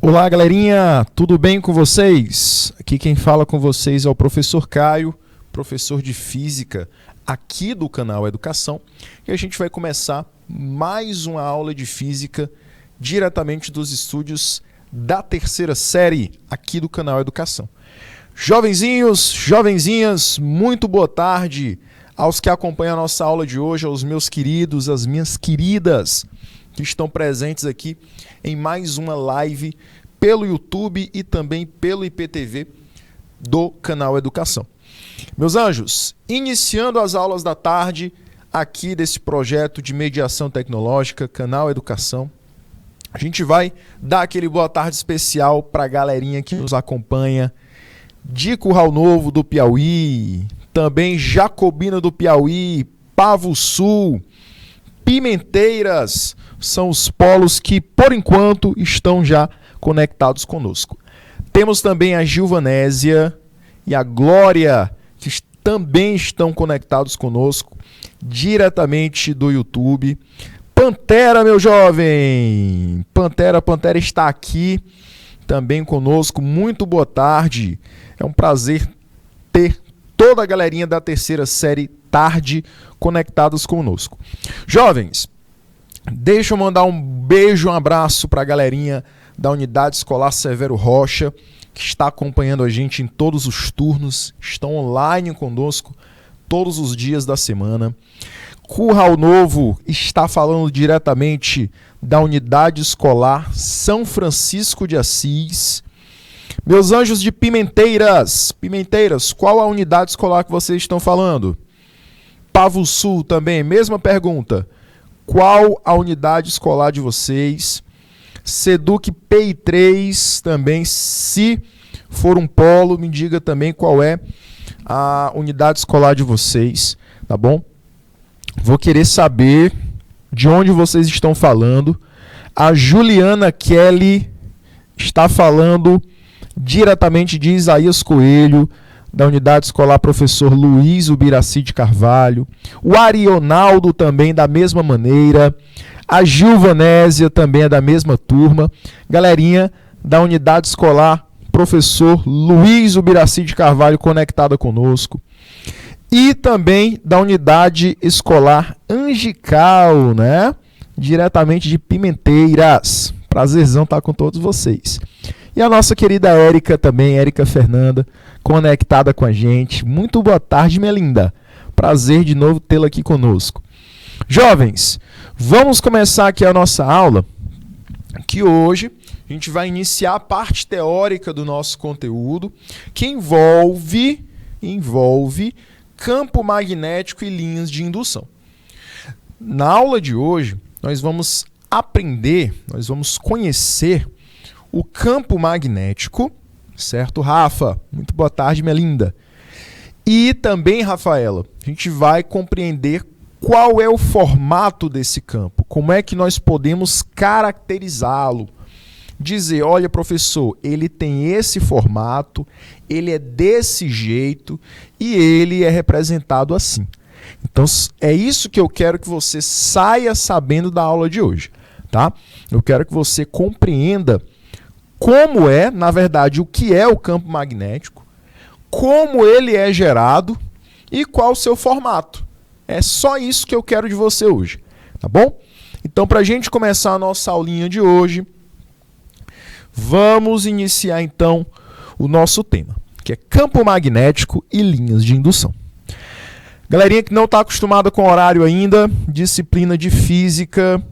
Olá, galerinha, tudo bem com vocês? Aqui quem fala com vocês é o professor Caio, professor de Física aqui do canal Educação, e a gente vai começar mais uma aula de Física diretamente dos estúdios da terceira série aqui do canal Educação. Jovenzinhos, jovenzinhas, muito boa tarde aos que acompanham a nossa aula de hoje, aos meus queridos, às minhas queridas, que estão presentes aqui em mais uma live pelo YouTube e também pelo IPTV do canal Educação. Meus anjos, iniciando as aulas da tarde aqui desse projeto de mediação tecnológica, canal Educação, a gente vai dar aquele boa tarde especial para a galerinha que nos acompanha de Curral Novo do Piauí, também Jacobina do Piauí, Pavo Sul, Pimenteiras, são os polos que, por enquanto, estão já conectados conosco. Temos também a Gilvanésia e a Glória, que também estão conectados conosco, diretamente do YouTube. Pantera, meu jovem! Pantera está aqui também conosco. Muito boa tarde. É um prazer ter toda a galerinha da terceira série tarde conectados conosco. Jovens, deixa eu mandar um beijo, um abraço para a galerinha da Unidade Escolar Severo Rocha, que está acompanhando a gente em todos os turnos, estão online conosco todos os dias da semana. Curral Novo está falando diretamente da Unidade Escolar São Francisco de Assis. Meus anjos de Pimenteiras, qual a unidade escolar que vocês estão falando? Pavo Sul também, mesma pergunta. Qual a unidade escolar de vocês? Seduc PI3 também, se for um polo, me diga também qual é a unidade escolar de vocês, tá bom? Vou querer saber de onde vocês estão falando. A Juliana Kelly está falando diretamente de Isaías Coelho, da Unidade Escolar Professor Luiz Ubiraci de Carvalho. O Arionaldo também da mesma maneira. A Gilvanésia também é da mesma turma. Galerinha da Unidade Escolar Professor Luiz Ubiraci de Carvalho conectada conosco. E também da Unidade Escolar Angical, né? Diretamente de Pimenteiras. Prazerzão estar com todos vocês. E a nossa querida Érica também, Érica Fernanda, conectada com a gente. Muito boa tarde, minha linda. Prazer de novo tê-la aqui conosco. Jovens, vamos começar aqui a nossa aula, que hoje a gente vai iniciar a parte teórica do nosso conteúdo, que envolve campo magnético e linhas de indução. Na aula de hoje, nós vamos aprender, nós vamos conhecer o campo magnético, certo, Rafa? Muito boa tarde, minha linda. E também, Rafaela, a gente vai compreender qual é o formato desse campo, como é que nós podemos caracterizá-lo. Dizer, olha, professor, ele tem esse formato, ele é desse jeito e ele é representado assim. Então, é isso que eu quero que você saia sabendo da aula de hoje, tá? Eu quero que você compreenda como é, na verdade, o que é o campo magnético, como ele é gerado e qual o seu formato. É só isso que eu quero de você hoje, tá bom? Então, para a gente começar a nossa aulinha de hoje, vamos iniciar então o nosso tema, que é campo magnético e linhas de indução. Galerinha que não está acostumada com horário ainda, disciplina de Física,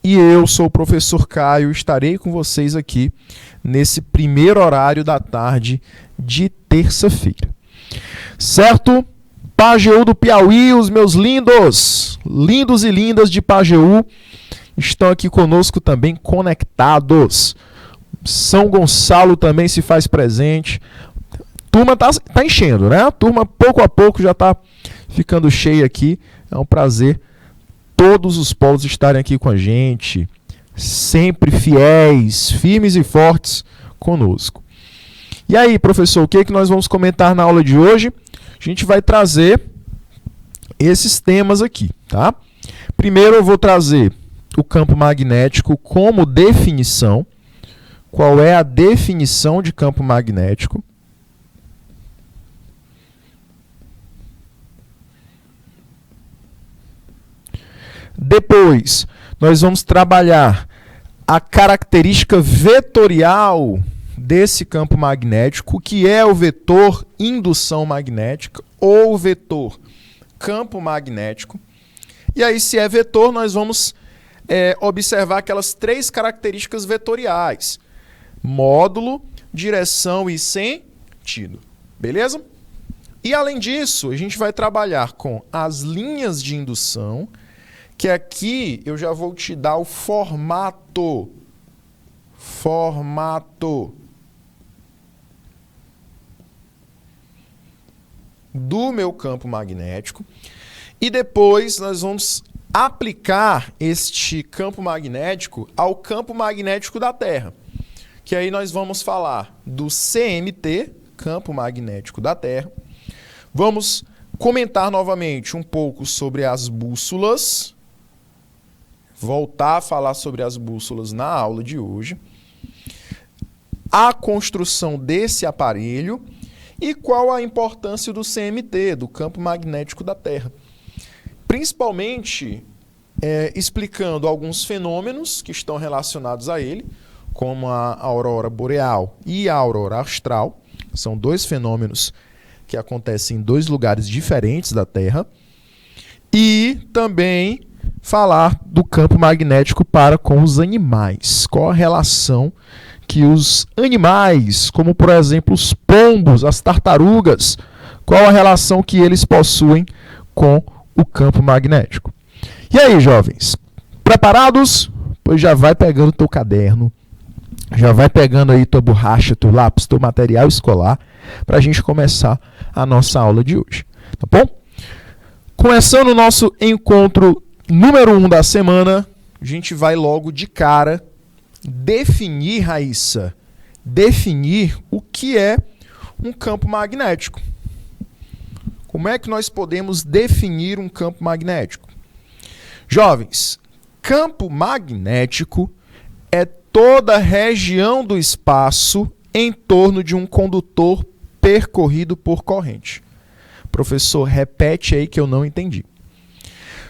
e eu sou o professor Caio, estarei com vocês aqui nesse primeiro horário da tarde de terça-feira. Certo? Pajeú do Piauí, os meus lindos e lindas de Pajeú, estão aqui conosco também conectados. São Gonçalo também se faz presente. Turma tá enchendo, né? A turma pouco a pouco já está ficando cheia aqui. É um prazer todos os polos estarem aqui com a gente, sempre fiéis, firmes e fortes conosco. E aí, professor, o que é que nós vamos comentar na aula de hoje? A gente vai trazer esses temas aqui, tá? Primeiro eu vou trazer o campo magnético como definição, qual é a definição de campo magnético. Depois, nós vamos trabalhar a característica vetorial desse campo magnético, que é o vetor indução magnética ou vetor campo magnético. E aí, se é vetor, nós vamos observar aquelas três características vetoriais: módulo, direção e sentido. Beleza? E além disso, a gente vai trabalhar com as linhas de indução, que aqui eu já vou te dar o formato do meu campo magnético. E depois nós vamos aplicar este campo magnético ao campo magnético da Terra. Que aí nós vamos falar do CMT, campo magnético da Terra. Vamos comentar novamente um pouco sobre as bússolas. Voltar a falar sobre as bússolas na aula de hoje. A construção desse aparelho e qual a importância do CMT, do campo magnético da Terra. Principalmente explicando alguns fenômenos que estão relacionados a ele, como a aurora boreal e a aurora austral. São dois fenômenos que acontecem em dois lugares diferentes da Terra. E também falar do campo magnético para com os animais. Qual a relação que os animais, como por exemplo os pombos, as tartarugas, qual a relação que eles possuem com o campo magnético. E aí, jovens? Preparados? Pois já vai pegando teu caderno, já vai pegando aí tua borracha, teu lápis, teu material escolar, para a gente começar a nossa aula de hoje. Tá bom? Começando o nosso encontro número 1 da semana, a gente vai logo de cara definir, Raíssa, definir o que é um campo magnético. Como é que nós podemos definir um campo magnético? Jovens, campo magnético é toda a região do espaço em torno de um condutor percorrido por corrente. Professor, repete aí que eu não entendi.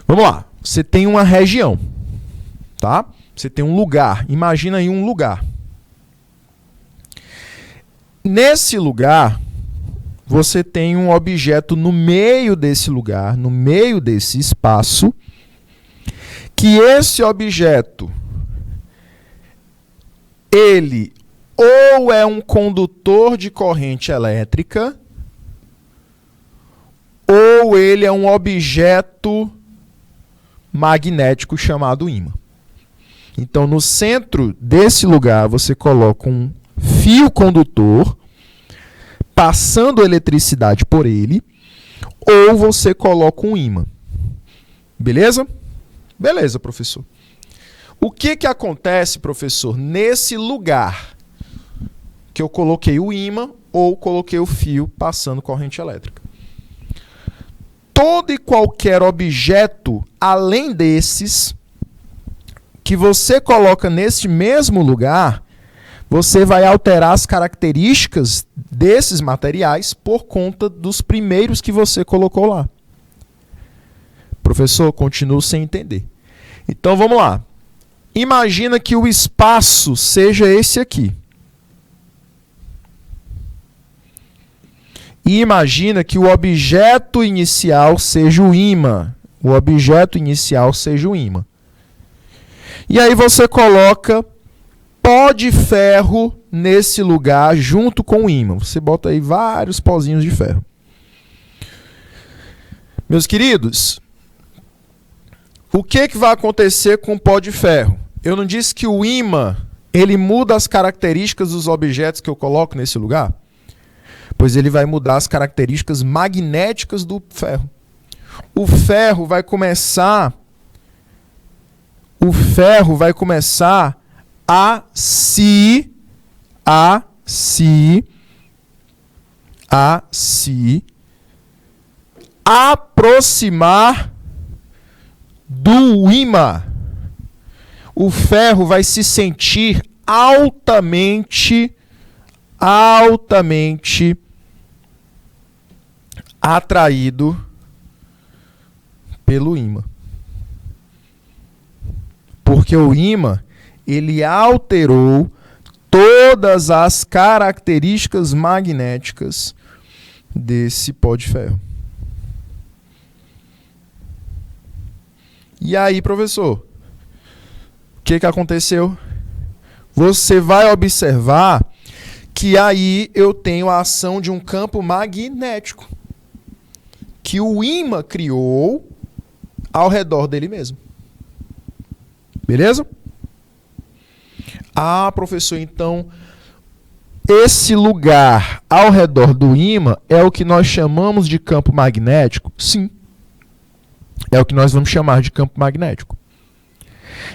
Vamos lá. Você tem uma região, tá? Você tem um lugar. Imagina aí um lugar. Nesse lugar, você tem um objeto no meio desse lugar, no meio desse espaço, que esse objeto, ele ou é um condutor de corrente elétrica, ou ele é um objeto magnético chamado ímã. Então, no centro desse lugar, você coloca um fio condutor, passando eletricidade por ele, ou você coloca um ímã. Beleza? Beleza, professor. O que acontece, professor, nesse lugar que eu coloquei o ímã ou coloquei o fio passando corrente elétrica? Todo e qualquer objeto, além desses, que você coloca neste mesmo lugar, você vai alterar as características desses materiais por conta dos primeiros que você colocou lá. Professor, continuo sem entender. Então, vamos lá. Imagina que o espaço seja esse aqui. E imagina que o objeto inicial seja o ímã. O objeto inicial seja o ímã. E aí você coloca pó de ferro nesse lugar junto com o ímã. Você bota aí vários pozinhos de ferro. Meus queridos, o que vai acontecer com o pó de ferro? Eu não disse que o ímã ele muda as características dos objetos que eu coloco nesse lugar? Pois ele vai mudar as características magnéticas do ferro. O ferro vai começar a se aproximar do ímã. O ferro vai se sentir altamente atraído pelo ímã. Porque o ímã, ele alterou todas as características magnéticas desse pó de ferro. E aí, professor, o que aconteceu? Você vai observar que aí eu tenho a ação de um campo magnético que o ímã criou ao redor dele mesmo. Beleza? Ah, professor, então esse lugar ao redor do ímã é o que nós chamamos de campo magnético? Sim. É o que nós vamos chamar de campo magnético.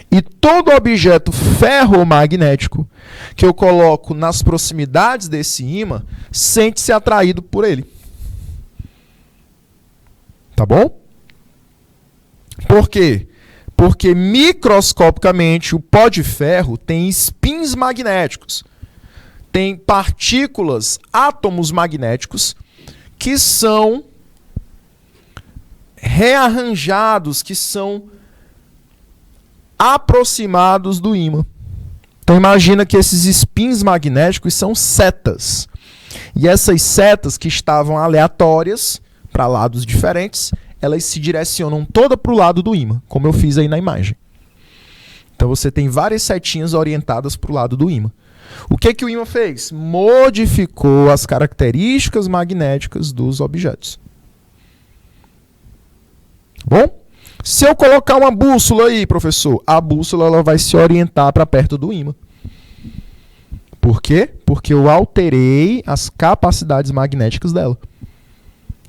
E todo objeto ferromagnético que eu coloco nas proximidades desse ímã sente-se atraído por ele. Tá bom? Por quê? Porque microscopicamente o pó de ferro tem spins magnéticos. Tem partículas, átomos magnéticos, que são rearranjados, que são aproximados do ímã. Então imagina que esses spins magnéticos são setas. E essas setas que estavam aleatórias para lados diferentes, elas se direcionam toda para o lado do ímã, como eu fiz aí na imagem. Então você tem várias setinhas orientadas para o lado do ímã. O que o ímã fez? Modificou as características magnéticas dos objetos. Bom? Se eu colocar uma bússola aí, professor, a bússola ela vai se orientar para perto do ímã. Por quê? Porque eu alterei as capacidades magnéticas dela.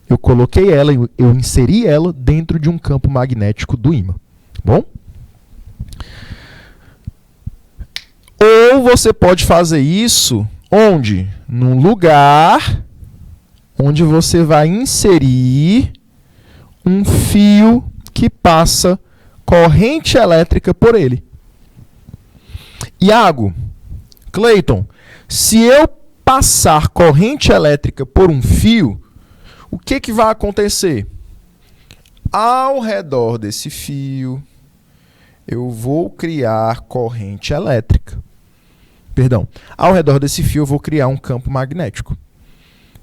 Eu coloquei ela, eu inseri ela dentro de um campo magnético do ímã. Bom? Ou você pode fazer isso onde? Num lugar onde você vai inserir um fio que passa corrente elétrica por ele. Iago, Cleiton, se eu passar corrente elétrica por um fio, o que vai acontecer? Ao redor desse fio, eu vou criar corrente elétrica. Perdão, ao redor desse fio eu vou criar um campo magnético.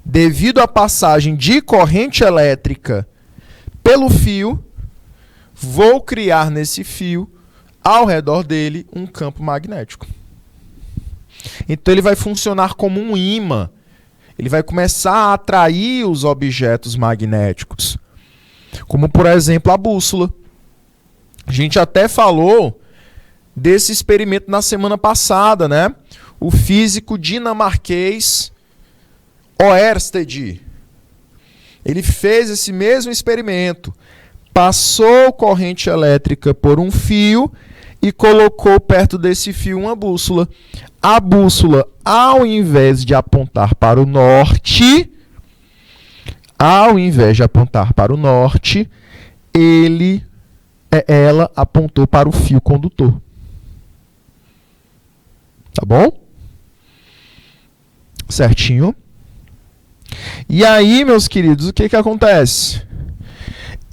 Devido à passagem de corrente elétrica pelo fio, vou criar nesse fio, ao redor dele, um campo magnético. Então ele vai funcionar como um ímã. Ele vai começar a atrair os objetos magnéticos. Como, por exemplo, a bússola. A gente até falou desse experimento na semana passada, né? O físico dinamarquês Oersted. Ele fez esse mesmo experimento. Passou corrente elétrica por um fio e colocou perto desse fio uma bússola. A bússola, ao invés de apontar para o norte, ela apontou para o fio condutor. Tá bom? Certinho? E aí, meus queridos, o que acontece?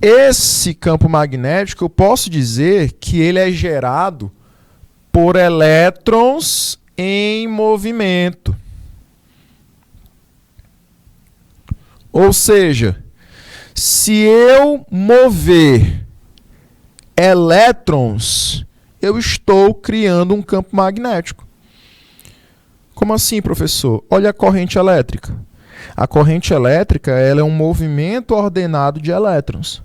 Esse campo magnético, eu posso dizer que ele é gerado por elétrons em movimento. Ou seja, se eu mover elétrons, eu estou criando um campo magnético. Como assim, professor? Olha a corrente elétrica. A corrente elétrica ela é um movimento ordenado de elétrons.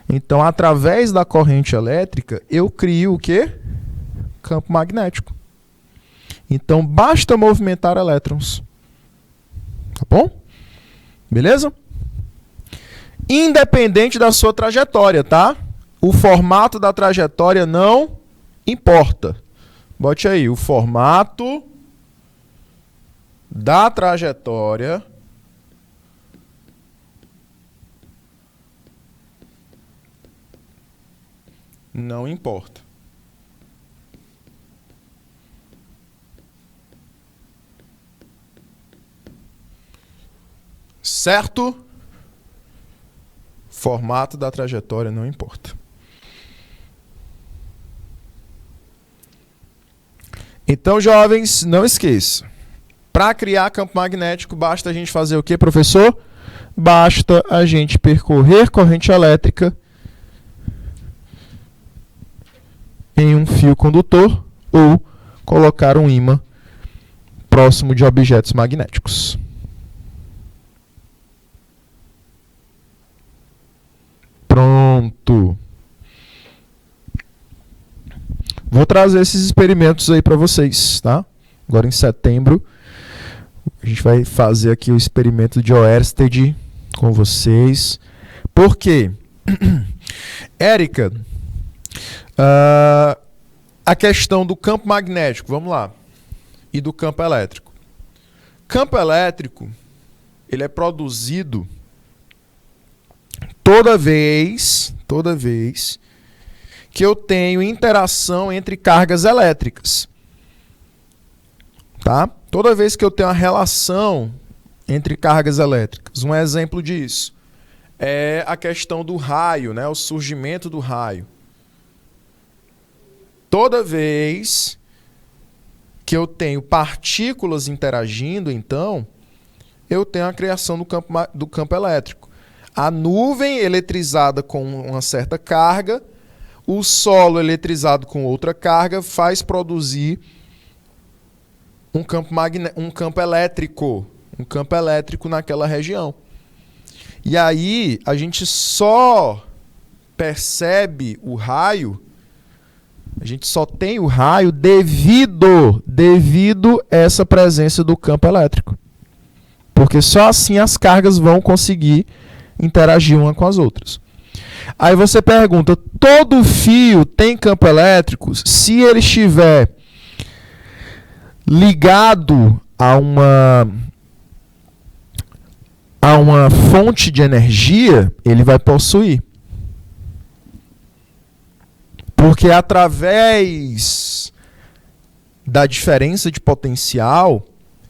Então, através da corrente elétrica, eu crio o quê? Campo magnético. Então, basta movimentar elétrons. Tá bom? Beleza? Independente da sua trajetória, tá? O formato da trajetória não importa. Bote aí, o formato da trajetória não importa. Certo? Formato da trajetória não importa. Então, jovens, não esqueça. Para criar campo magnético, basta a gente fazer o quê, professor? Basta a gente percorrer corrente elétrica em um fio condutor ou colocar um ímã próximo de objetos magnéticos. Pronto. Vou trazer esses experimentos aí para vocês, tá? Agora em setembro, a gente vai fazer aqui o experimento de Oersted com vocês. Por quê? Érica, a questão do campo magnético, vamos lá, e do campo elétrico. Campo elétrico, ele é produzido toda vez que eu tenho interação entre cargas elétricas. Tá? Toda vez que eu tenho uma relação entre cargas elétricas. Um exemplo disso é a questão do raio, né? O surgimento do raio. Toda vez que eu tenho partículas interagindo, então, eu tenho a criação do campo elétrico. A nuvem eletrizada com uma certa carga, o solo eletrizado com outra carga, faz produzir um campo elétrico naquela região. E aí a gente só percebe o raio, a gente só tem o raio devido a essa presença do campo elétrico. Porque só assim as cargas vão conseguir interagir uma com as outras. Aí você pergunta, todo fio tem campo elétrico? Se ele estiver ligado a uma fonte de energia, ele vai possuir. Porque através da diferença de potencial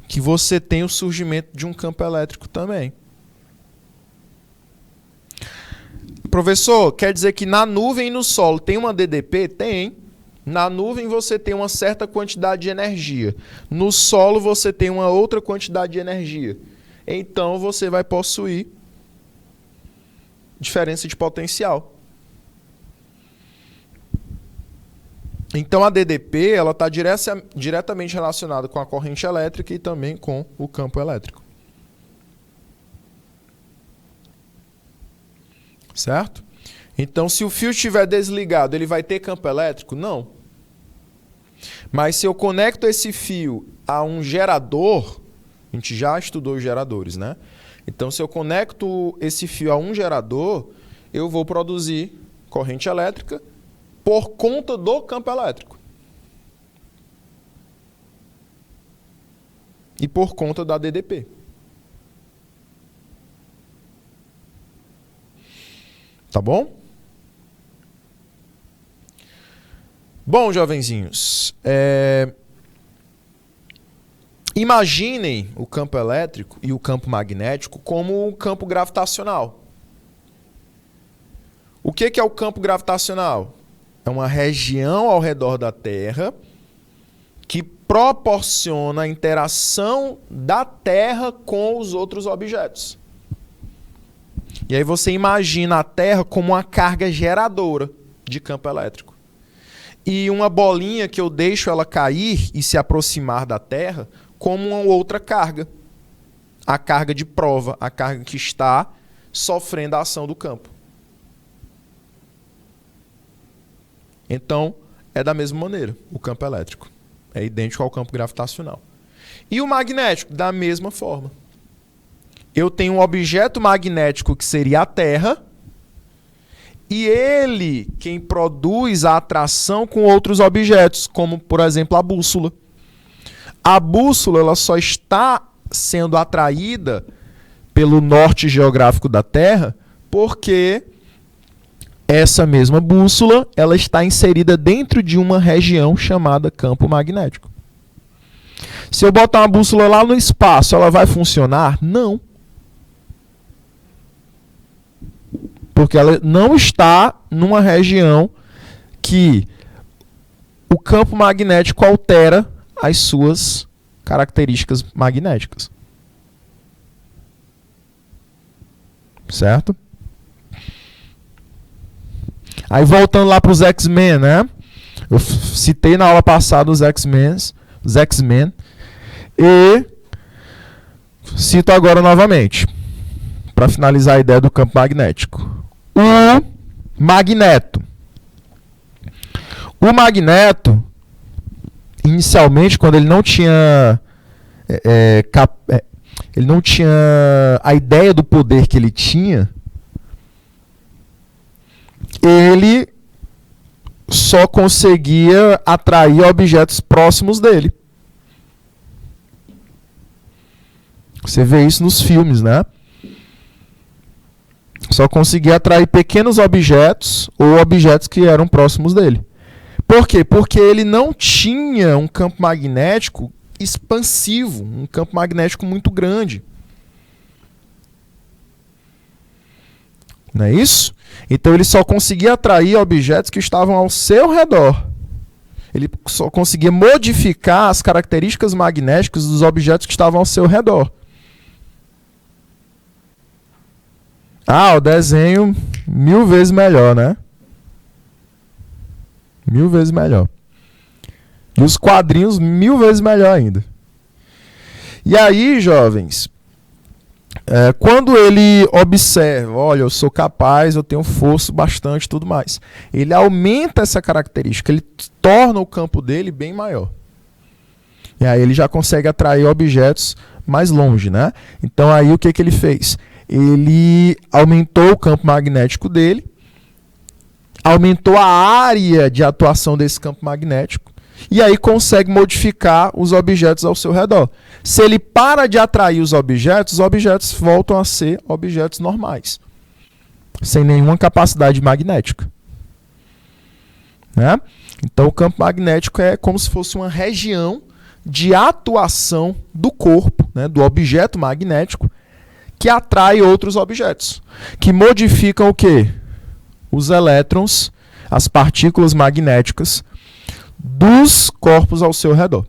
que você tem o surgimento de um campo elétrico também. Professor, quer dizer que na nuvem e no solo tem uma DDP? Tem. Na nuvem você tem uma certa quantidade de energia. No solo você tem uma outra quantidade de energia. Então você vai possuir diferença de potencial. Então a DDP ela está diretamente relacionada com a corrente elétrica e também com o campo elétrico. Certo? Então, se o fio estiver desligado, ele vai ter campo elétrico? Não. Mas se eu conecto esse fio a um gerador, a gente já estudou os geradores, né? Então, se eu conecto esse fio a um gerador, eu vou produzir corrente elétrica por conta do campo elétrico. E por conta da DDP. Tá bom? Bom, jovenzinhos, imaginem o campo elétrico e o campo magnético como um campo gravitacional. O que é o campo gravitacional? É uma região ao redor da Terra que proporciona a interação da Terra com os outros objetos. E aí você imagina a Terra como uma carga geradora de campo elétrico. E uma bolinha que eu deixo ela cair e se aproximar da Terra como uma outra carga. A carga de prova, a carga que está sofrendo a ação do campo. Então, é da mesma maneira, o campo elétrico. É idêntico ao campo gravitacional. E o magnético, da mesma forma. Eu tenho um objeto magnético que seria a Terra, e ele quem produz a atração com outros objetos, como, por exemplo, a bússola. A bússola ela só está sendo atraída pelo norte geográfico da Terra porque essa mesma bússola ela está inserida dentro de uma região chamada campo magnético. Se eu botar uma bússola lá no espaço, ela vai funcionar? Não. Porque ela não está numa região que o campo magnético altera as suas características magnéticas. Certo? Aí voltando lá para os X-Men, né? Eu citei na aula passada os X-Men, e cito agora novamente, para finalizar a ideia do campo magnético. O magneto. O magneto, inicialmente, quando ele não tinha ele não tinha a ideia do poder que ele tinha, ele só conseguia atrair objetos próximos dele. Você vê isso nos filmes, né? Só conseguia atrair pequenos objetos ou objetos que eram próximos dele. Por quê? Porque ele não tinha um campo magnético expansivo, um campo magnético muito grande. Não é isso? Então ele só conseguia atrair objetos que estavam ao seu redor. Ele só conseguia modificar as características magnéticas dos objetos que estavam ao seu redor. Ah, o desenho 1000 vezes melhor, né? 1000 vezes melhor. E os quadrinhos 1000 vezes melhor ainda. E aí, jovens, quando ele observa, olha, eu sou capaz, eu tenho força bastante e tudo mais, ele aumenta essa característica, ele torna o campo dele bem maior. E aí ele já consegue atrair objetos mais longe, né? Então aí o que ele fez? Ele aumentou o campo magnético dele, aumentou a área de atuação desse campo magnético, e aí consegue modificar os objetos ao seu redor. Se ele para de atrair os objetos voltam a ser objetos normais, sem nenhuma capacidade magnética. Né? Então o campo magnético é como se fosse uma região de atuação do corpo, né, do objeto magnético, que atrai outros objetos, que modificam o quê? Os elétrons, as partículas magnéticas dos corpos ao seu redor.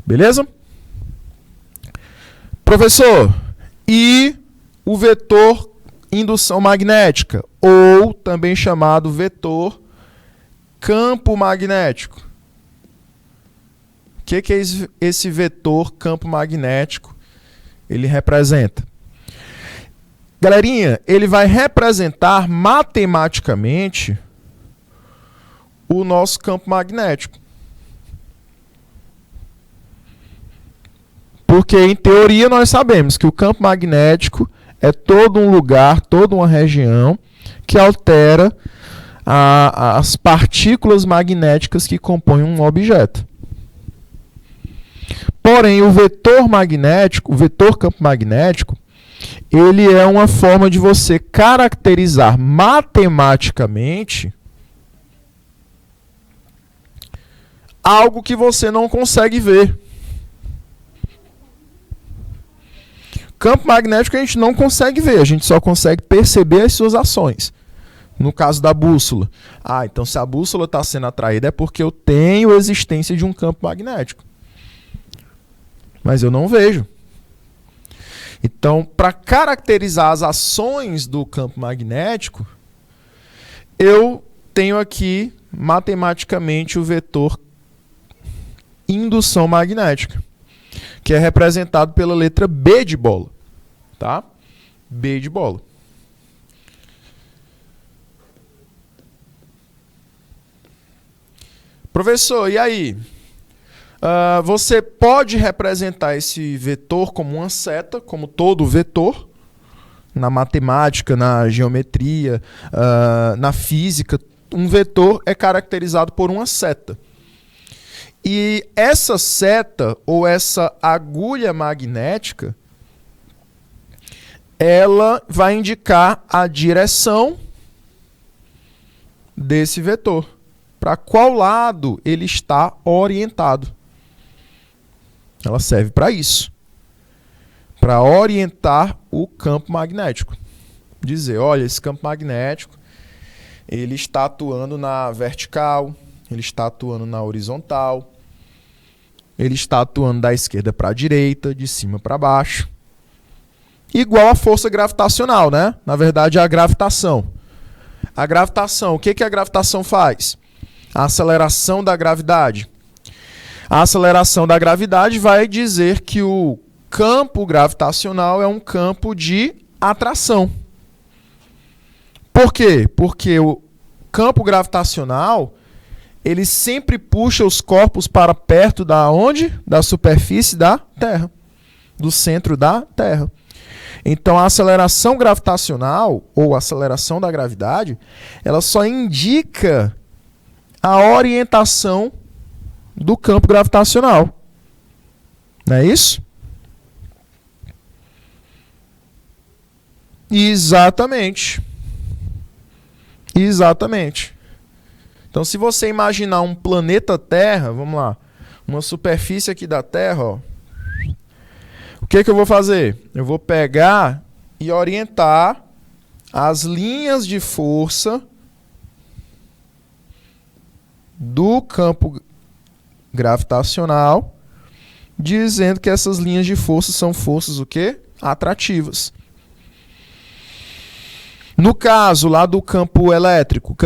Beleza? Professor, e o vetor indução magnética, ou também chamado vetor campo magnético? O que é esse vetor campo magnético? Ele representa. Galerinha, ele vai representar matematicamente o nosso campo magnético. Porque, em teoria, nós sabemos que o campo magnético é todo um lugar, toda uma região que altera as partículas magnéticas que compõem um objeto. Porém, o vetor magnético, o vetor campo magnético, ele é uma forma de você caracterizar matematicamente algo que você não consegue ver. Campo magnético a gente não consegue ver, a gente só consegue perceber as suas ações. No caso da bússola. Ah, então se a bússola está sendo atraída é porque eu tenho a existência de um campo magnético. Mas eu não vejo. Então, para caracterizar as ações do campo magnético, eu tenho aqui matematicamente o vetor indução magnética, que é representado pela letra B de bola, tá? B de bola. Professor, e aí? Você pode representar esse vetor como uma seta, como todo vetor, na matemática, na geometria, na física. Um vetor é caracterizado por uma seta. E essa seta, ou essa agulha magnética, ela vai indicar a direção desse vetor, para qual lado ele está orientado. Ela serve para isso, para orientar o campo magnético. dizer, olha, esse campo magnético, ele está atuando na vertical, ele está atuando na horizontal, ele está atuando da esquerda para a direita, de cima para baixo. Igual a força gravitacional, né? Na verdade, é a gravitação. A gravitação, o que a gravitação faz? A aceleração da gravidade. A aceleração da gravidade vai dizer que o campo gravitacional é um campo de atração. Por quê? Porque o campo gravitacional, ele sempre puxa os corpos para perto da onde? Da superfície da Terra, do centro da Terra. Então, a aceleração gravitacional, ou aceleração da gravidade, ela só indica a orientação do campo gravitacional. Não é isso? Exatamente. Exatamente. Então, se você imaginar um planeta Terra, vamos lá, uma superfície aqui da Terra, ó, o que eu vou fazer? Eu vou pegar e orientar as linhas de força do campo gravitacional, dizendo que essas linhas de força são forças o quê? Atrativas. No caso lá do campo elétrico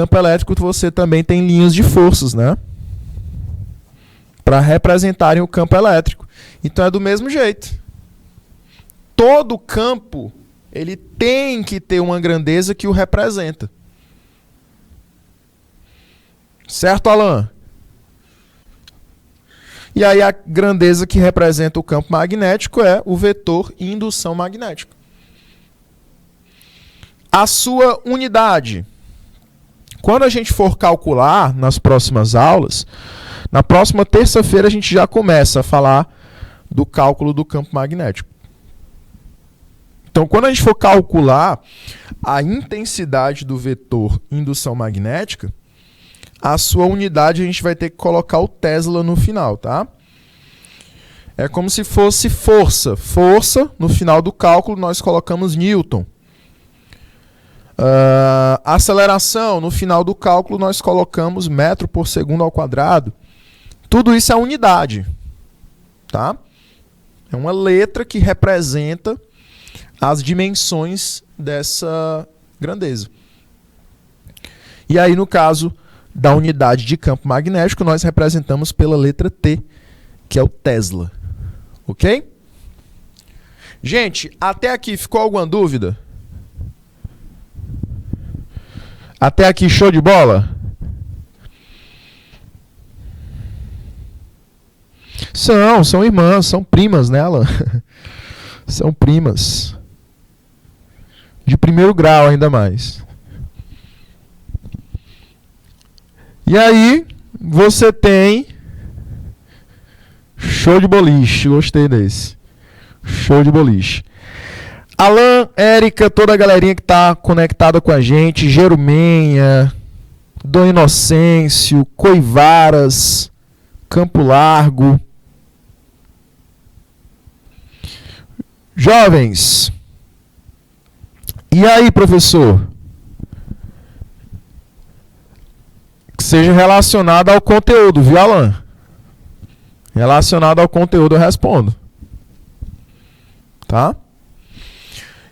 você também tem linhas de forças, né? Para representarem o campo elétrico. Então é do mesmo jeito. Todo campo, ele tem que ter uma grandeza que o representa. Certo, Alan? E aí a grandeza que representa o campo magnético é o vetor indução magnética. A sua unidade. Quando a gente for calcular nas próximas aulas, na próxima terça-feira a gente já começa a falar do cálculo do campo magnético. Então, quando a gente for calcular a intensidade do vetor indução magnética, a sua unidade a gente vai ter que colocar o Tesla no final, tá? É como se fosse força. Força, no final do cálculo, nós colocamos Newton. Aceleração, no final do cálculo, nós colocamos metro por segundo ao quadrado. Tudo isso é unidade, tá? É uma letra que representa as dimensões dessa grandeza. E aí, no caso da unidade de campo magnético, nós representamos pela letra T, que é o Tesla. Ok? Gente, até aqui ficou alguma dúvida? Até aqui, show de bola? São irmãs, são primas nela. São primas. De primeiro grau, ainda mais. E aí, você tem... Show de boliche, gostei desse. Show de boliche. Alan, Érica, toda a galerinha que está conectada com a gente, Jerumenha, Dom Inocêncio, Coivaras, Campo Largo. Jovens, e aí, professor? Que seja relacionado ao conteúdo, viu, Alan? Relacionado ao conteúdo eu respondo. Tá?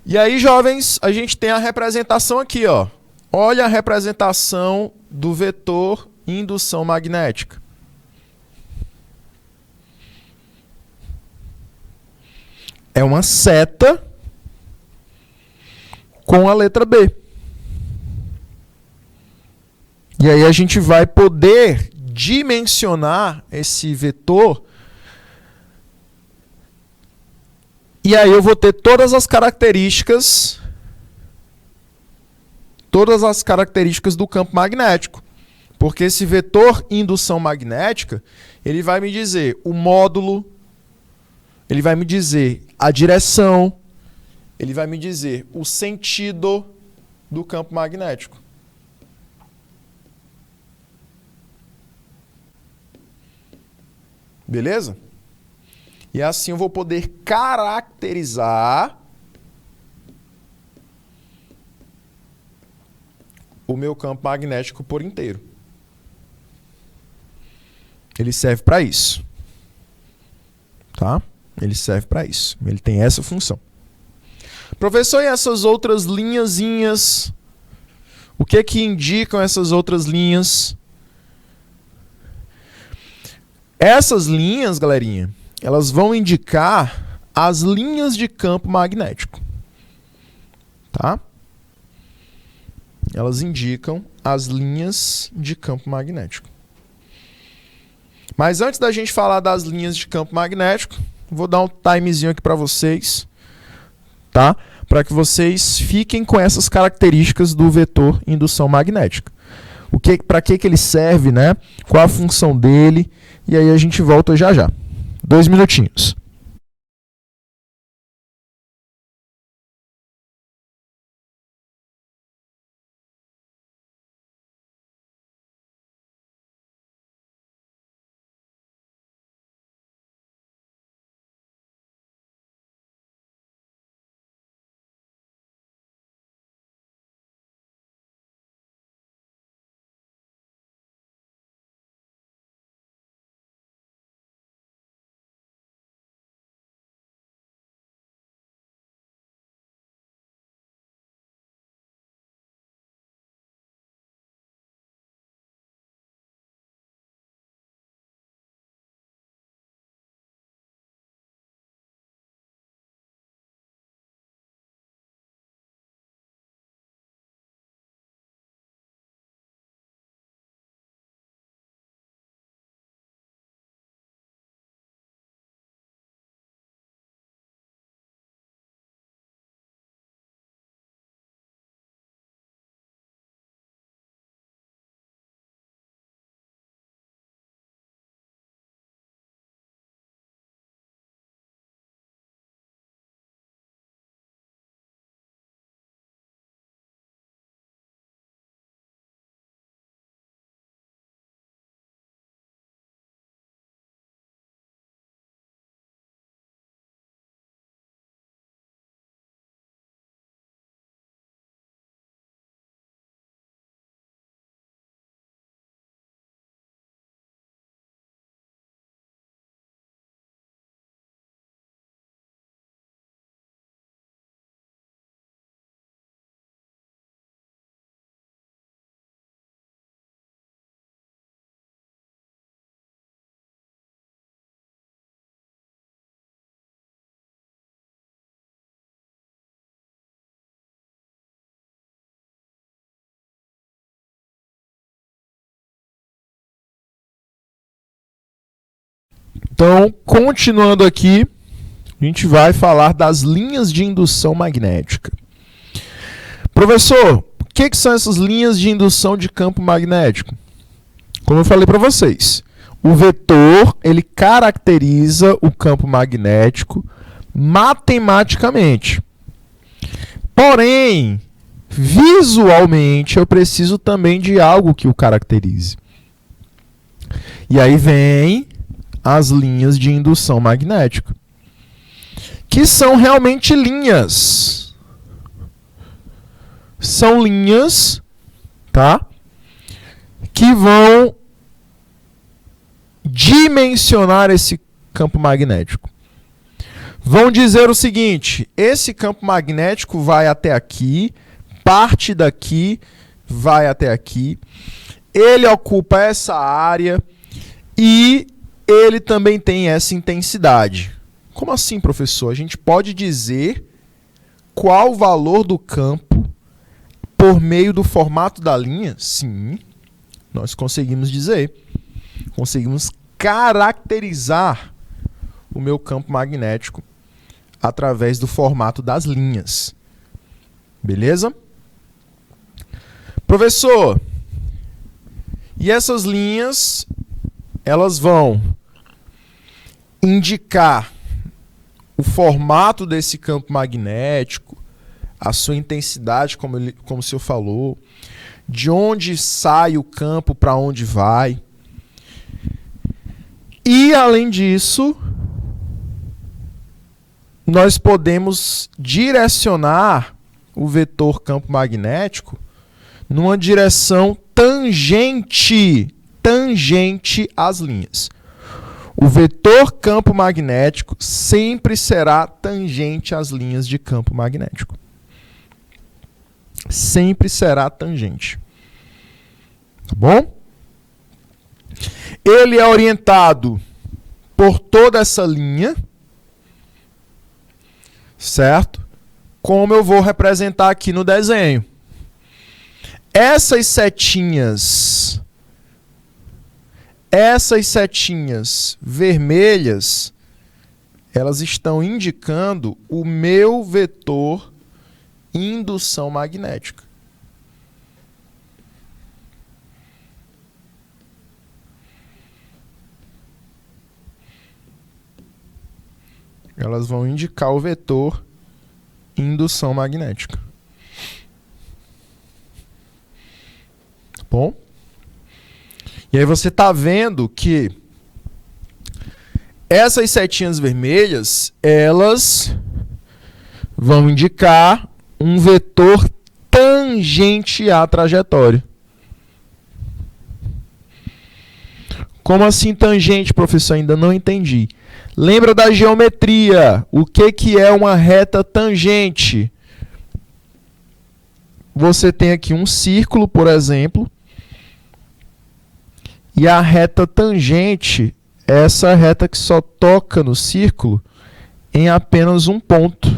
E aí, jovens, a gente tem a representação aqui, ó. Olha a representação do vetor indução magnética. É uma seta com a letra B. E aí a gente vai poder dimensionar esse vetor. E aí eu vou ter todas as características do campo magnético. Porque esse vetor indução magnética, ele vai me dizer o módulo, ele vai me dizer a direção, ele vai me dizer o sentido do campo magnético. Beleza? E assim eu vou poder caracterizar o meu campo magnético por inteiro. Ele serve para isso. Tá? Ele serve para isso. Ele tem essa função. Professor, e essas outras linhazinhas? O que que indicam essas outras linhas? Essas linhas, galerinha, elas vão indicar as linhas de campo magnético. Tá? Elas indicam as linhas de campo magnético. Mas antes da gente falar das linhas de campo magnético, vou dar um timezinho aqui para vocês, tá? Para que vocês fiquem com essas características do vetor indução magnética. Para que ele serve, né? Qual a função dele? E aí a gente volta já já. 2 minutinhos. Então, continuando aqui, a gente vai falar das linhas de indução magnética. Professor, o que são essas linhas de indução de campo magnético? Como eu falei para vocês, o vetor ele caracteriza o campo magnético matematicamente. Porém, visualmente, eu preciso também de algo que o caracterize. E aí vem as linhas de indução magnética, que são realmente linhas. São linhas, tá? Que vão dimensionar esse campo magnético. Vão dizer o seguinte: esse campo magnético vai até aqui, parte daqui vai até aqui, ele ocupa essa área e ele também tem essa intensidade. Como assim, professor? A gente pode dizer qual o valor do campo por meio do formato da linha? Sim, nós conseguimos dizer. Conseguimos caracterizar o meu campo magnético através do formato das linhas. Beleza? Professor, e essas linhas, elas vão indicar o formato desse campo magnético, a sua intensidade, como o senhor falou, de onde sai o campo, para onde vai. E, além disso, nós podemos direcionar o vetor campo magnético numa direção tangente às linhas. O vetor campo magnético sempre será tangente às linhas de campo magnético. Sempre será tangente. Tá bom? Ele é orientado por toda essa linha, certo? Como eu vou representar aqui no desenho. Essas setinhas vermelhas, elas estão indicando o meu vetor indução magnética. Elas vão indicar o vetor indução magnética. Bom? E aí você está vendo que essas setinhas vermelhas, elas vão indicar um vetor tangente à trajetória. Como assim tangente, professor? Ainda não entendi. Lembra da geometria? O que é uma reta tangente? Você tem aqui um círculo, por exemplo, e a reta tangente é essa reta que só toca no círculo em apenas um ponto.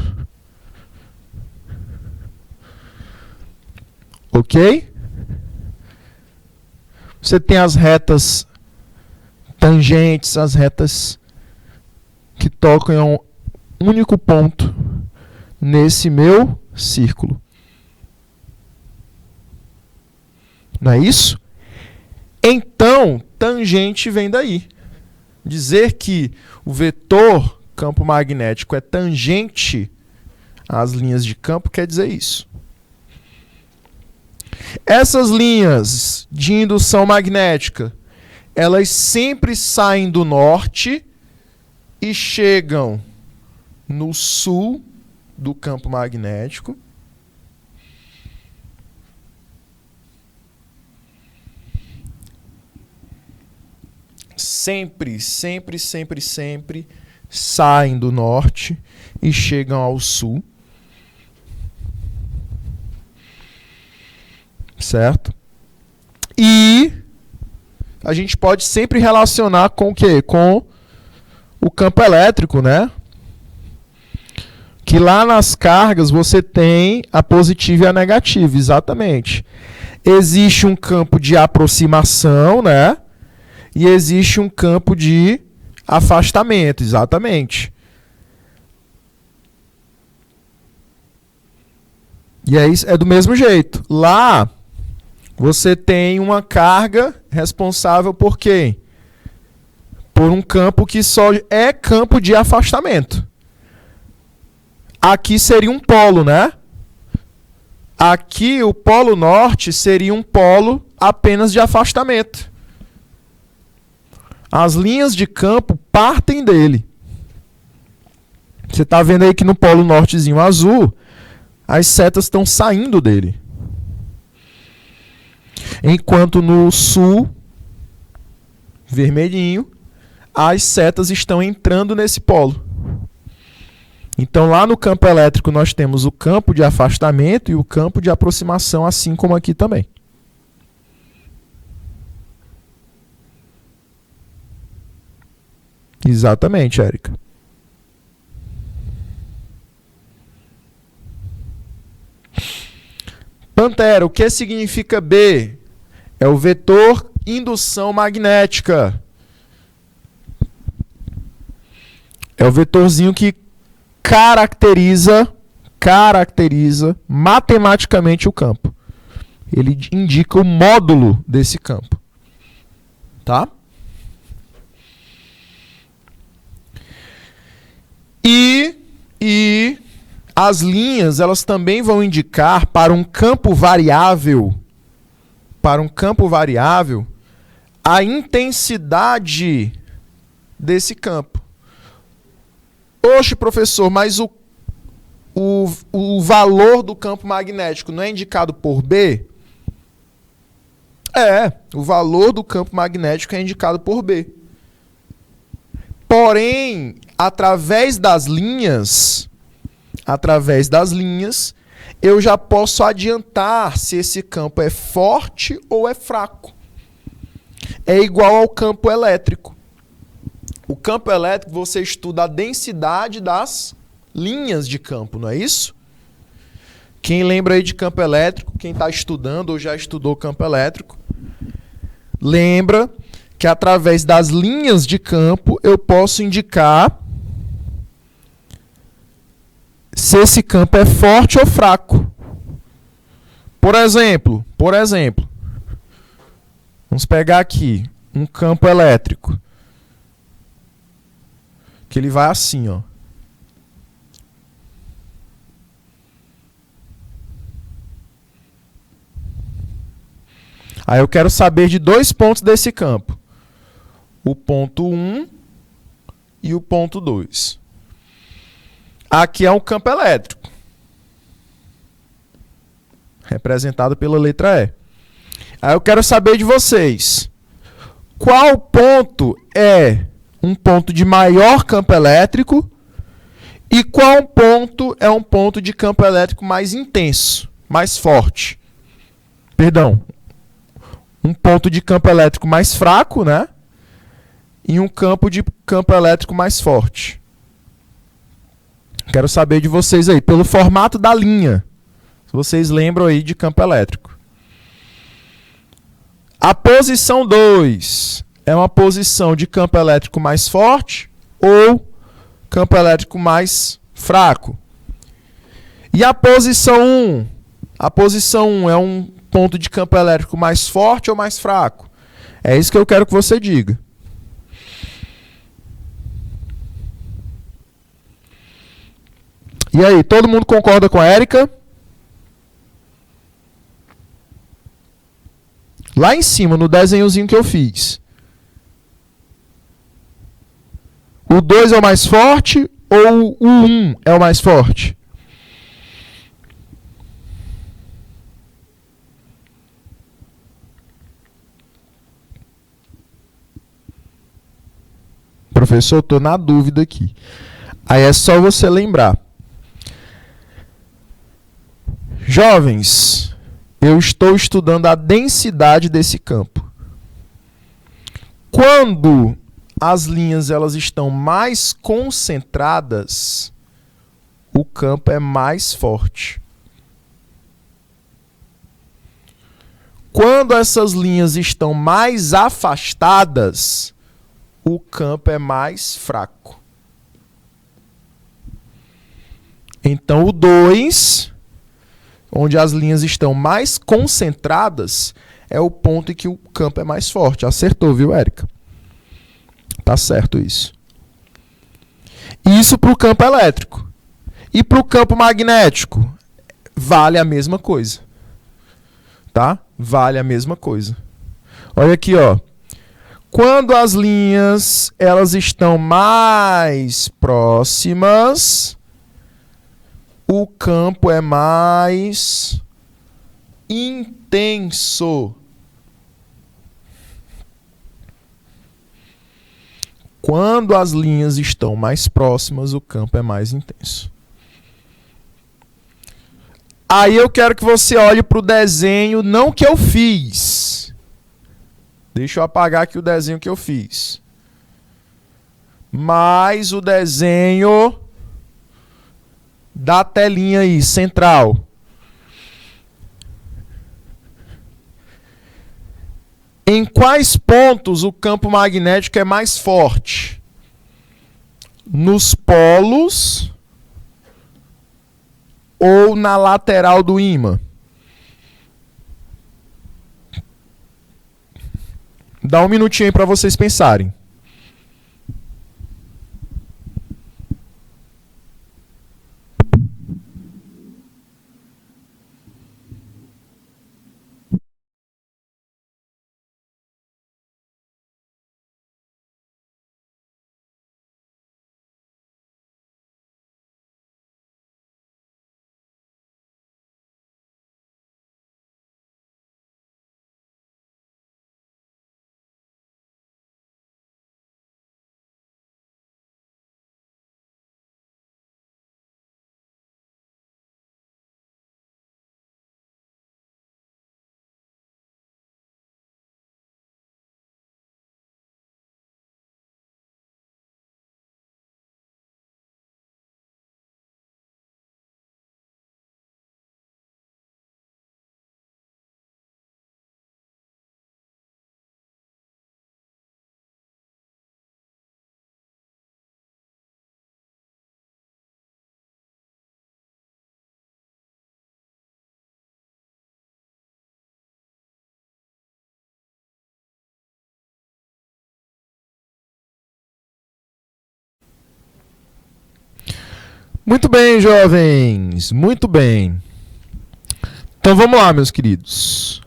Ok? Você tem as retas tangentes, as retas que tocam em um único ponto nesse meu círculo. Não é isso? Então, tangente vem daí. Dizer que o vetor campo magnético é tangente às linhas de campo quer dizer isso. Essas linhas de indução magnética, elas sempre saem do norte e chegam no sul do campo magnético. Sempre saem do norte e chegam ao sul. Certo? E a gente pode sempre relacionar com o quê? Com o campo elétrico, né? Que lá nas cargas você tem a positiva e a negativa, exatamente. Existe um campo de aproximação, né? E existe um campo de afastamento, exatamente. E aí é do mesmo jeito. Lá você tem uma carga responsável por quê? Por um campo que só é campo de afastamento. Aqui seria um polo, né? Aqui o polo norte seria um polo apenas de afastamento. As linhas de campo partem dele. Você está vendo aí que no polo nortezinho azul, as setas estão saindo dele. Enquanto no sul, vermelhinho, as setas estão entrando nesse polo. Então, lá no campo elétrico, nós temos o campo de afastamento e o campo de aproximação, assim como aqui também. Exatamente, Érica. Pantera, o que significa B? É o vetor indução magnética. É o vetorzinho que caracteriza matematicamente o campo. Ele indica o módulo desse campo. Tá? E as linhas, elas também vão indicar para um campo variável, a intensidade desse campo. Oxe, professor, mas o valor do campo magnético não é indicado por B? O valor do campo magnético é indicado por B. Porém, através das linhas, eu já posso adiantar se esse campo é forte ou é fraco. É igual ao campo elétrico. O campo elétrico, você estuda a densidade das linhas de campo, não é isso? Quem lembra aí de campo elétrico, quem está estudando ou já estudou campo elétrico, lembra que através das linhas de campo eu posso indicar se esse campo é forte ou fraco. Por exemplo, vamos pegar aqui um campo elétrico, que ele vai assim, ó. Aí eu quero saber de dois pontos desse campo. O ponto 1 e o ponto 2. Aqui é um campo elétrico, representado pela letra E. Aí eu quero saber de vocês. Qual ponto é um ponto de maior campo elétrico e qual ponto é um ponto de campo elétrico mais intenso, mais forte? Perdão. Um ponto de campo elétrico mais fraco, né? E um campo de campo elétrico mais forte. Quero saber de vocês aí, pelo formato da linha. Se vocês lembram aí de campo elétrico. A posição 2 é uma posição de campo elétrico mais forte ou campo elétrico mais fraco? E a posição 1? A posição 1 é um ponto de campo elétrico mais forte ou mais fraco? É isso que eu quero que você diga. E aí, todo mundo concorda com a Érica? Lá em cima, no desenhozinho que eu fiz. O 2 é o mais forte ou o 1 é o mais forte? Professor, eu estou na dúvida aqui. Aí é só você lembrar. Jovens, eu estou estudando a densidade desse campo. Quando as linhas elas estão mais concentradas, o campo é mais forte. Quando essas linhas estão mais afastadas, o campo é mais fraco. Então, o 2, onde as linhas estão mais concentradas, é o ponto em que o campo é mais forte. Acertou, viu, Érica? Tá certo isso. Isso para o campo elétrico. E para o campo magnético, vale a mesma coisa. Tá? Vale a mesma coisa. Olha aqui, ó. Quando as linhas elas estão mais próximas, o campo é mais intenso. Quando as linhas estão mais próximas, o campo é mais intenso. Aí eu quero que você olhe para o desenho, não que eu fiz. Deixa eu apagar aqui o desenho que eu fiz. Mas o desenho da telinha aí, central. Em quais pontos o campo magnético é mais forte? Nos polos ou na lateral do ímã? Dá um minutinho aí para vocês pensarem. Muito bem, jovens. Muito bem. Então vamos lá, meus queridos.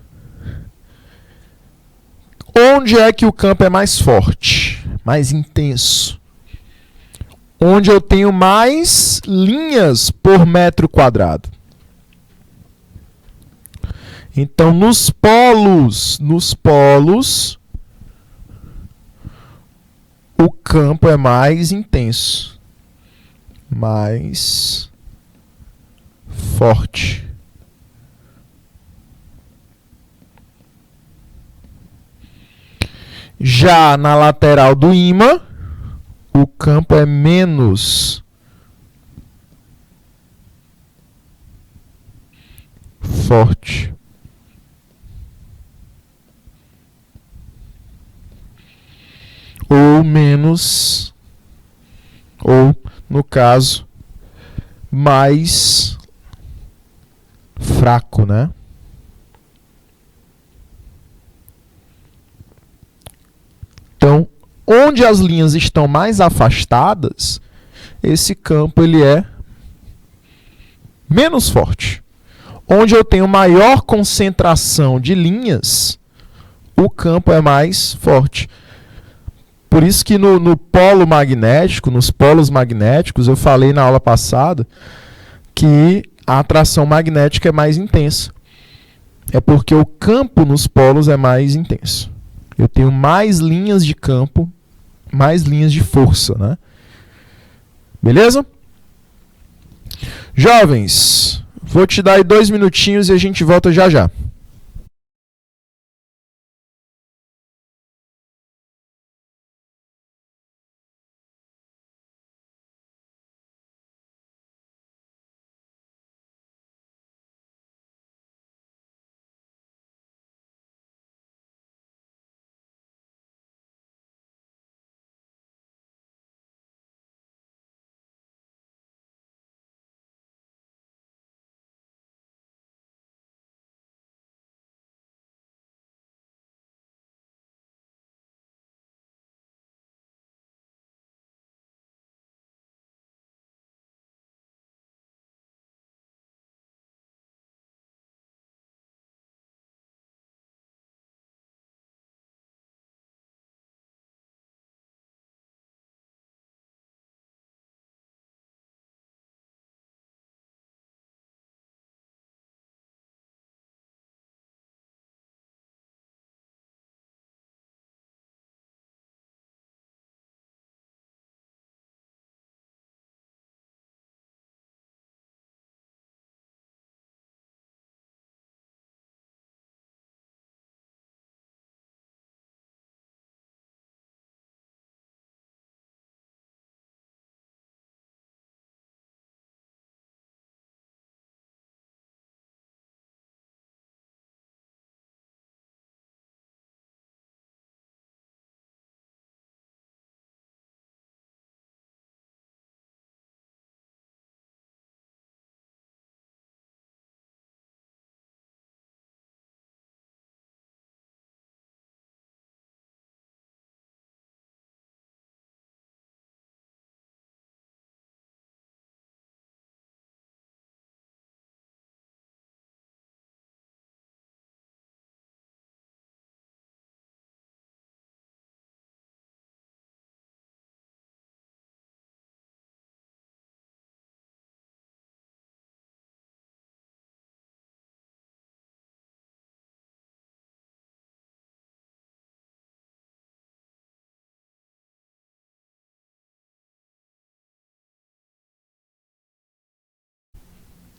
Onde é que o campo é mais forte, mais intenso? Onde eu tenho mais linhas por metro quadrado. Então, nos polos, o campo é mais intenso, mais forte. Já na lateral do ímã, o campo é menos forte. Ou menos, ou, no caso, mais fraco, né? Então, onde as linhas estão mais afastadas, esse campo ele é menos forte. Onde eu tenho maior concentração de linhas, o campo é mais forte. Por isso que no polo magnético, nos polos magnéticos, eu falei na aula passada que a atração magnética é mais intensa. É porque o campo nos polos é mais intenso. Eu tenho mais linhas de campo, mais linhas de força, né? Beleza? Jovens, vou te dar aí 2 minutinhos e a gente volta já já.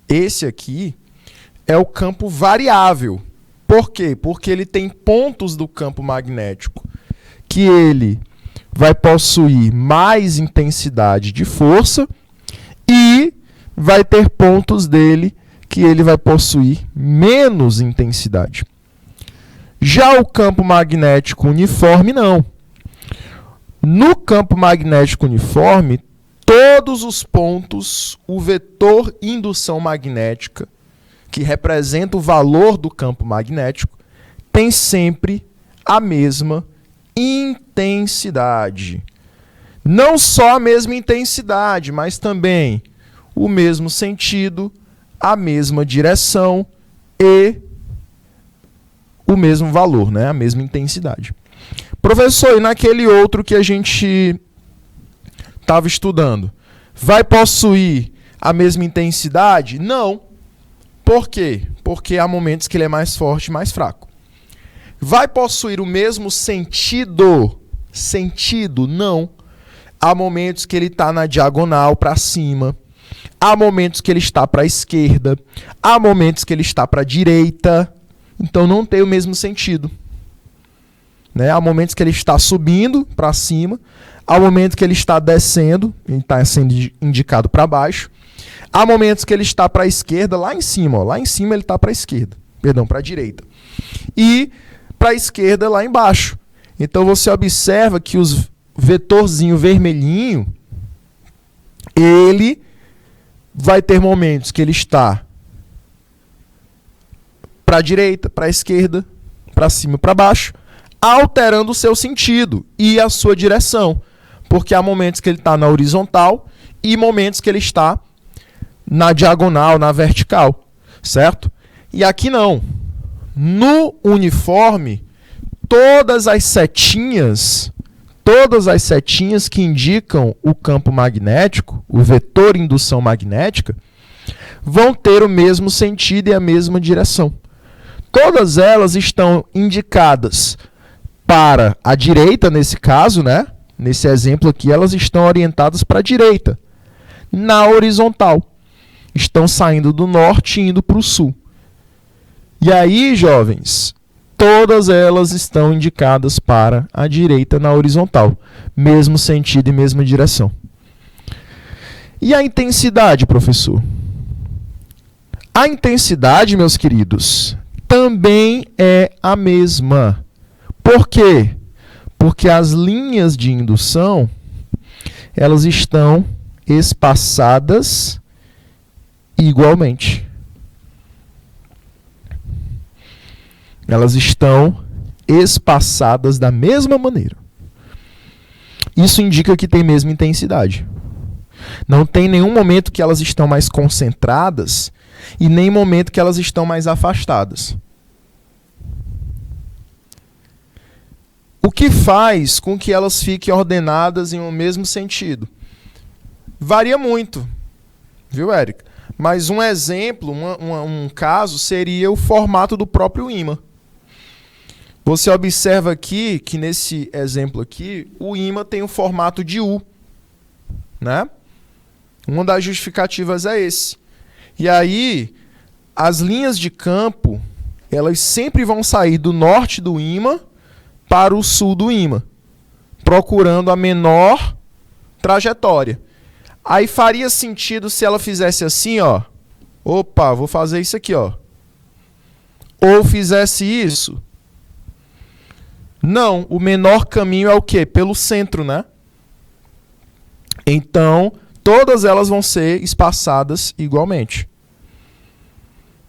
Esse aqui é o campo variável. Por quê? Porque ele tem pontos do campo magnético que ele vai possuir mais intensidade de força e vai ter pontos dele que ele vai possuir menos intensidade. Já o campo magnético uniforme, não. No campo magnético uniforme, todos os pontos, o vetor indução magnética, que representa o valor do campo magnético, tem sempre a mesma intensidade. Não só a mesma intensidade, mas também o mesmo sentido, a mesma direção e o mesmo valor, né? A mesma intensidade. Professor, e naquele outro que a gente estava estudando, vai possuir a mesma intensidade? Não. Por quê? Porque há momentos que ele é mais forte e mais fraco. Vai possuir o mesmo sentido? Sentido? Não. Há momentos que ele está na diagonal para cima. Há momentos que ele está para a esquerda. Há momentos que ele está para a direita. Então não tem o mesmo sentido. Né? Há momentos que ele está subindo para cima. Há momentos que ele está descendo. Ele está sendo indicado para baixo. Há momentos que ele está para a esquerda, lá em cima. Ó, lá em cima ele está para a esquerda. Perdão, para a direita. E para a esquerda lá embaixo. Então você observa que os vetorzinho vermelhinho, ele vai ter momentos que ele está para a direita, para a esquerda, para cima e para baixo, alterando o seu sentido e a sua direção. Porque há momentos que ele está na horizontal e momentos que ele está na diagonal, na vertical, certo? E aqui não. No uniforme, todas as setinhas que indicam o campo magnético, o vetor indução magnética, vão ter o mesmo sentido e a mesma direção. Todas elas estão indicadas para a direita, nesse caso, né? Nesse exemplo aqui, elas estão orientadas para a direita. Na horizontal. Estão saindo do norte e indo para o sul. E aí, jovens, todas elas estão indicadas para a direita na horizontal. Mesmo sentido e mesma direção. E a intensidade, professor? A intensidade, meus queridos, também é a mesma. Por quê? Porque as linhas de indução, elas estão espaçadas igualmente. Elas estão espaçadas da mesma maneira. Isso indica que tem mesma intensidade. Não tem nenhum momento que elas estão mais concentradas e nem momento que elas estão mais afastadas. O que faz com que elas fiquem ordenadas em um mesmo sentido? Varia muito. Viu, Érica? Mas um exemplo, um caso, seria o formato do próprio ímã. Você observa aqui que nesse exemplo aqui, o ímã tem o formato de U. Né? Uma das justificativas é esse. E aí, as linhas de campo, elas sempre vão sair do norte do ímã para o sul do ímã, procurando a menor trajetória. Aí faria sentido se ela fizesse assim, ó. Opa, vou fazer isso aqui, ó. Ou fizesse isso. Não, o menor caminho é o quê? Pelo centro, né? Então, todas elas vão ser espaçadas igualmente.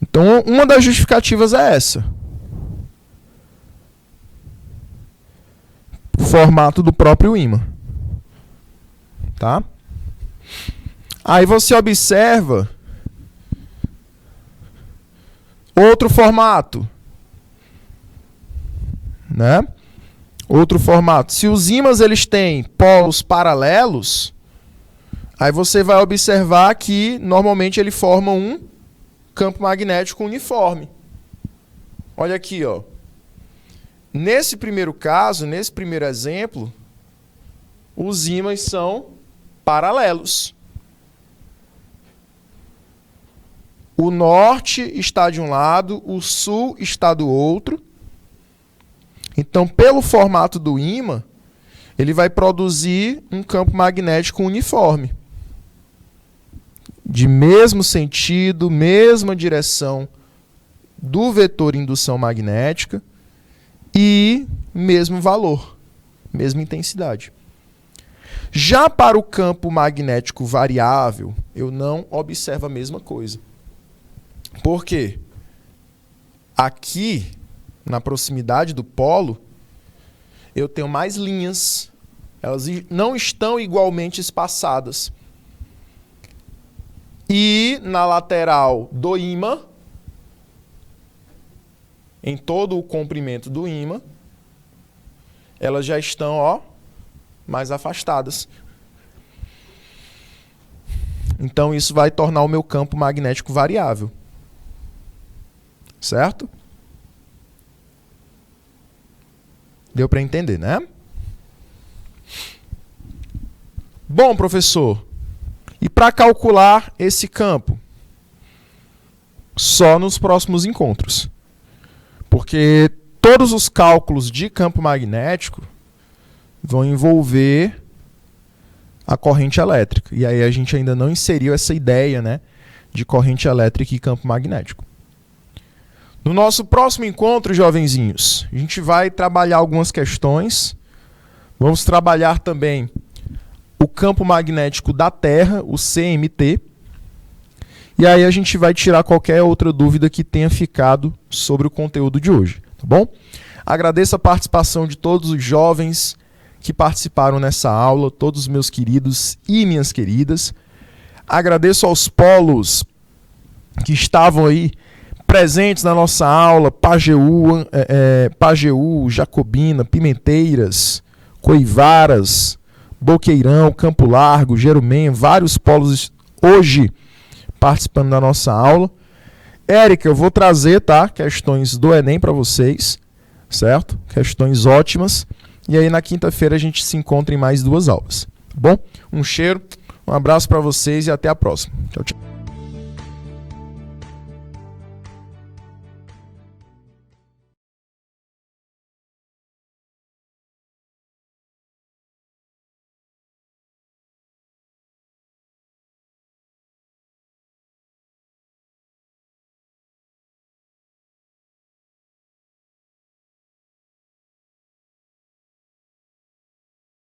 Então, uma das justificativas é essa. O formato do próprio ímã. Tá? Aí você observa outro formato, né? Outro formato. Se os ímãs eles têm polos paralelos, aí você vai observar que normalmente ele forma um campo magnético uniforme. Olha aqui, ó. Nesse primeiro caso, nesse primeiro exemplo, os ímãs são paralelos. O norte está de um lado, o sul está do outro. Então, pelo formato do ímã, ele vai produzir um campo magnético uniforme. De mesmo sentido, mesma direção do vetor indução magnética e mesmo valor, mesma intensidade. Já para o campo magnético variável, eu não observo a mesma coisa. Por quê? Aqui, na proximidade do polo, eu tenho mais linhas. Elas não estão igualmente espaçadas. E na lateral do ímã, em todo o comprimento do ímã, elas já estão, ó, mais afastadas. Então isso vai tornar o meu campo magnético variável. Certo? Deu para entender, né? Bom, professor, e para calcular esse campo? Só nos próximos encontros. Porque todos os cálculos de campo magnético vão envolver a corrente elétrica. E aí a gente ainda não inseriu essa ideia, né, de corrente elétrica e campo magnético. No nosso próximo encontro, jovenzinhos, a gente vai trabalhar algumas questões. Vamos trabalhar também o campo magnético da Terra, o CMT. E aí a gente vai tirar qualquer outra dúvida que tenha ficado sobre o conteúdo de hoje, tá bom? Agradeço a participação de todos os jovens que participaram nessa aula, todos os meus queridos e minhas queridas. Agradeço aos polos que estavam aí presentes na nossa aula, Pajeú, Jacobina, Pimenteiras, Coivaras, Boqueirão, Campo Largo, Jerumenha, vários polos hoje participando da nossa aula. Érica, eu vou trazer, tá, questões do Enem para vocês, certo? Questões ótimas. E aí na quinta-feira a gente se encontra em mais 2 aulas, tá bom? Um cheiro, um abraço para vocês e até a próxima. Tchau, tchau.